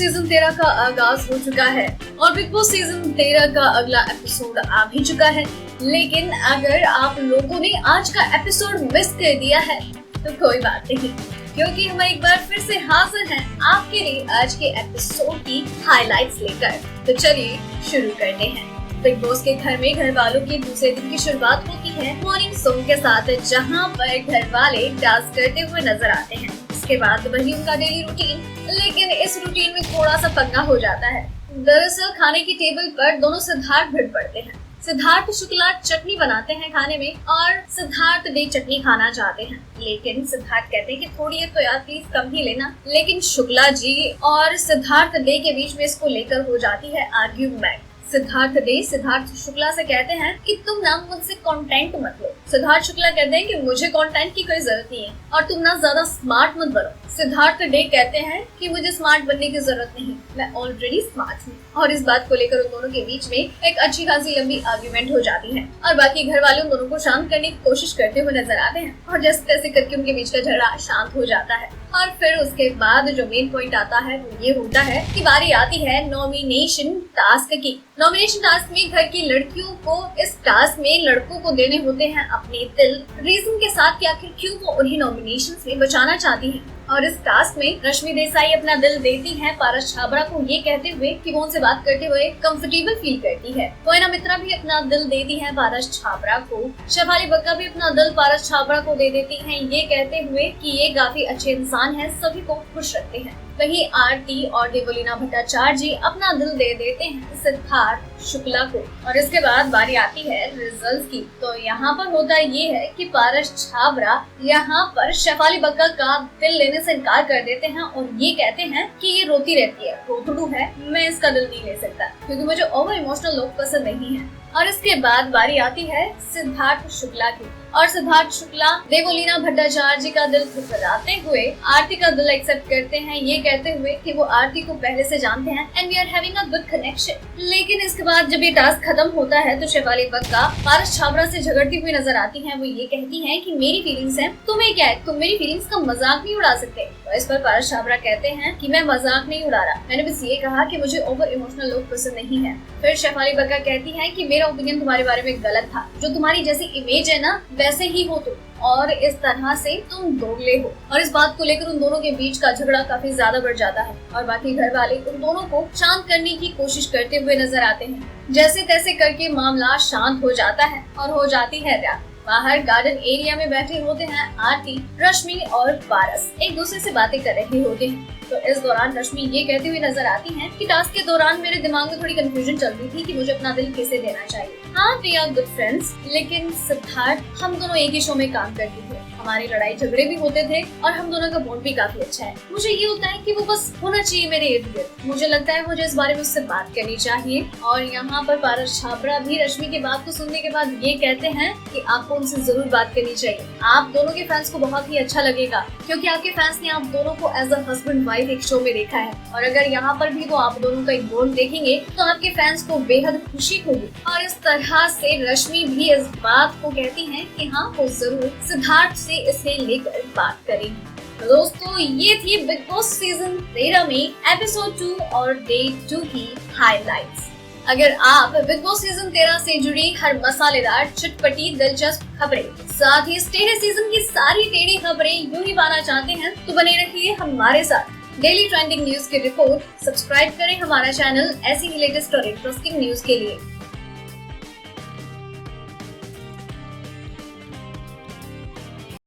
Season 13 का आगाज हो चुका है और बिग बॉस सीजन 13 का अगला एपिसोड आ भी चुका है। लेकिन अगर आप लोगों ने आज का एपिसोड मिस कर दिया है तो कोई बात नहीं, क्योंकि हम एक बार फिर से हाजिर हैं आपके लिए आज के एपिसोड की हाइलाइट्स लेकर। तो चलिए शुरू करते हैं। बिग बॉस के घर में घर वालों के दूसरे दिन की शुरुआत होती है मॉर्निंग सॉन्ग के साथ, जहां पर घर वाले डांस करते हुए नजर आते हैं। इसके बाद वही उनका डेली रूटीन, लेकिन इस रूटीन में थोड़ा सा पंगा हो जाता है। दरअसल खाने की टेबल पर दोनों सिद्धार्थ भिड़ पड़ते हैं। सिद्धार्थ शुक्ला चटनी बनाते हैं खाने में और सिद्धार्थ डे चटनी खाना चाहते हैं, लेकिन सिद्धार्थ कहते हैं कि थोड़ी है तो यार प्लीज कम ही लेना। लेकिन शुक्ला जी और सिद्धार्थ डे के बीच में इसको लेकर हो जाती है आर्ग्यूमेंट। सिद्धार्थ शुक्ला से कहते हैं कि तुम ना मुझसे कंटेंट मत लो। सिद्धार्थ शुक्ला कहते हैं कि मुझे कंटेंट की कोई जरूरत नहीं है और तुम ना ज्यादा स्मार्ट मत बनो। सिद्धार्थ डे कहते हैं कि मुझे स्मार्ट बनने की जरूरत नहीं, मैं ऑलरेडी स्मार्ट हूँ। और इस बात को लेकर उन दोनों के बीच में एक अच्छी खासी लंबी आर्ग्यूमेंट हो जाती है और बाकी घर वाले उन दोनों को शांत करने की कोशिश करते हुए नजर आते हैं और जैसे तैसे करके उनके बीच का झगड़ा शांत हो जाता है। और फिर उसके बाद जो मेन पॉइंट आता है वो ये होता है कि बारी आती है नॉमिनेशन टास्क की। नॉमिनेशन टास्क में घर की लड़कियों को इस टास्क में लड़कों को देने होते हैं अपने दिल, रीजन के साथ कि आखिर क्यों वो उन्हें नॉमिनेशन से बचाना चाहती है। और इस टास्क में रश्मि देसाई अपना दिल देती है पारस छाबड़ा को, ये कहते हुए कि वो उनसे बात करते हुए कंफर्टेबल फील करती है। कोयना मित्रा भी अपना दिल देती है पारस छाबड़ा को। शेफाली बग्गा भी अपना दिल पारस छाबड़ा को दे देती हैं, ये कहते हुए कि ये काफी अच्छे इंसान हैं, सभी को खुश रखते हैं। वहीं आरती और देवलीना भट्टाचार्य जी अपना दिल दे देते हैं सिद्धार्थ शुक्ला को। और इसके बाद बारी आती है रिजल्ट की। तो यहाँ पर होता ये है कि पारस छाबड़ा यहाँ पर शेफाली बग्गा का दिल लेने से इनकार कर देते हैं और ये कहते हैं कि ये रोती रहती है, रोतड़ू है, मैं इसका दिल नहीं ले सकता क्योंकि मुझे ओवर इमोशनल लोग पसंद नहीं है। और इसके बाद बारी आती है सिद्धार्थ शुक्ला की और सिद्धार्थ शुक्ला देवलीना भट्टाचार्य जी का दिल ठुकराते हुए आरती का दिल एक्सेप्ट करते हैं, ये कहते हुए कि वो आरती को पहले से जानते हैं and we are having a good connection. लेकिन इसके बाद जब ये टास्क खत्म होता है तो शेफाली बग्गा पारस छाबड़ा से झगड़ती हुई नजर आती हैं। वो ये कहती हैं कि मेरी फीलिंग्स हैं, तुम्हें क्या है, तुम मेरी फीलिंग्स का मजाक नहीं उड़ा सकते। तो इस पर पारस छाबड़ा कहते हैं कि मैं मजाक नहीं उड़ा रहा, मैंने बस ये कहा कि मुझे ओवर इमोशनल लोग पसंद नहीं है। फिर शेफाली बग्गा कहती है कि मेरा ओपिनियन तुम्हारे बारे में गलत था, जो तुम्हारी जैसी इमेज है ना वैसे ही हो तुम और इस तरह से तुम दोगले हो। और इस बात को लेकर उन दोनों के बीच का झगड़ा काफी ज्यादा बढ़ जाता है और बाकी घर वाले उन दोनों को शांत करने की कोशिश करते हुए नजर आते हैं। जैसे तैसे करके मामला शांत हो जाता है और हो जाती है रात। बाहर गार्डन एरिया में बैठे होते हैं आरती, रश्मि और पारस एक दूसरे से बातें कर रहे होते हैं। तो इस दौरान रश्मि ये कहती हुई नजर आती हैं कि टास्क के दौरान मेरे दिमाग में थोड़ी कंफ्यूजन चल रही थी कि मुझे अपना दिल किसे देना चाहिए। हाँ, वी आर गुड फ्रेंड्स, लेकिन सिद्धार्थ हम दोनों एक ही शो में काम करते थे, हमारी लड़ाई झगड़े भी होते थे और हम दोनों का बॉन्ड भी काफी अच्छा है। मुझे ये होता है कि वो बस होना चाहिए मेरे इर्द गिर्द। मुझे लगता है मुझे इस बारे में उससे बात करनी चाहिए। और यहाँ पर पारस छाबड़ा भी रश्मि की बात को सुनने के बाद ये कहते हैं कि आपको उनसे जरूर बात करनी चाहिए। आप दोनों के फैंस को बहुत ही अच्छा लगेगा क्योंकि आपके फैंस ने आप दोनों को एज अ हस्बैंड वाइफ एक शो में देखा है और अगर यहाँ पर भी वो आप दोनों का एक बॉन्ड देखेंगे तो आपके फैंस को बेहद खुशी होगी। और इस तरह से रश्मि भी इस बात को कहती हैं कि हाँ वो जरूर सिद्धार्थ से इसे लेकर बात करेंगी। तो दोस्तों ये थी बिग बॉस सीजन 13 में एपिसोड 2 और डे 2 की हाइलाइट्स। अगर आप बिग बॉस सीजन 13 से जुड़ी हर मसालेदार चटपटी दिलचस्प खबरें, साथ ही टेढ़े सीजन की सारी टेढ़ी खबरें यूं ही पाना चाहते हैं तो बने रहिए हमारे साथ। डेली ट्रेंडिंग न्यूज की रिपोर्ट सब्सक्राइब करें हमारा चैनल ऐसी ही लेटेस्ट और इंटरेस्टिंग न्यूज के लिए।